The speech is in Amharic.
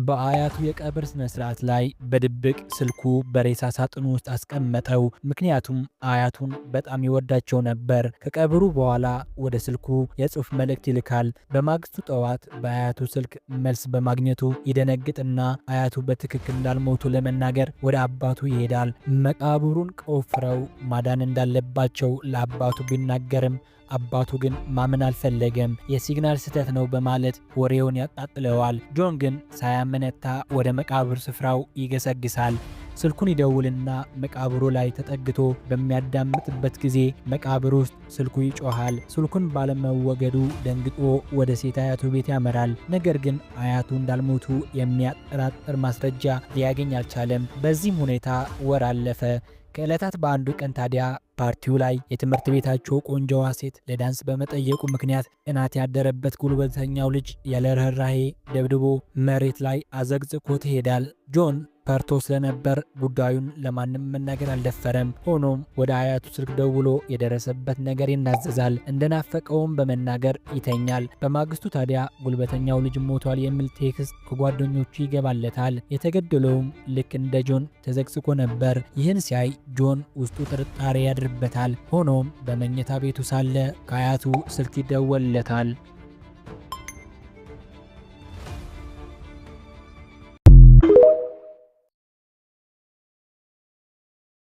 በአያቱ የቀብር ስነ ስርዓት ላይ በድብቅ ስልኩ በሬሳ ሳጥኑ ውስጥ አስቀመጠው። ምክንያቱም አያቱን በጣም ይወዳቸው ነበር። ከቀብሩ በኋላ ወደ ስልኩ የጽሑፍ መልእክት ይልካል። በማግስቱ ጠዋት በአያቱ ስልክ መልስ በማግኘቱ ይደነግጥና አያቱ በትክክል እንዳልሞቱ ለመናገር ወደ አባቱ ይሄዳል። መቃብሩን ቆፍረው ማዳን እንዳለባቸው ለአባቱ ቢናገርም አባቱ ግን ማመን አልፈለገም። የሲግናል ስህተት ነው በማለት ወሬውን ያጣጥለዋል። ጆን ግን ሳያመነታ ወደ መቃብር ስፍራው ይገሰግሳል። ስልኩን ይደውልና መቃብሩ ላይ ተጠግቶ በሚያዳምጥበት ጊዜ መቃብር ውስጥ ስልኩ ይጮሃል። ስልኩን ባለመወገዱ ደንግጦ ወደ ሴት አያቱ ቤት ያመራል። ነገር ግን አያቱ እንዳልሞቱ የሚያጠራጥር ማስረጃ ሊያገኝ አልቻለም። በዚህም ሁኔታ ወር አለፈ። ከዕለታት በአንዱ ቀን ታዲያ ፓርቲው ላይ የትምህርት ቤታቸው ቆንጆዋ ሴት ለዳንስ በመጠየቁ ምክንያት ቅናት ያደረበት ጉልበተኛው ልጅ ያለ ርኅራኄ ደብድቦ መሬት ላይ አዘግዝቆት ይሄዳል። ጆን ፈርቶ ስለነበር ጉዳዩን ለማንም መናገር አልደፈረም። ሆኖም ወደ አያቱ ስልክ ደውሎ የደረሰበት ነገር ይናዘዛል። እንደናፈቀውም በመናገር ይተኛል። በማግስቱ ታዲያ ጉልበተኛው ልጅ ሞቷል የሚል ቴክስት ከጓደኞቹ ይገባለታል። የተገደለውም ልክ እንደ ጆን ተዘግዝቆ ነበር። ይህን ሲያይ ጆን ውስጡ ጥርጣሬ ያድርበታል። ሆኖም በመኝታ ቤቱ ሳለ ከአያቱ ስልክ ይደወልለታል።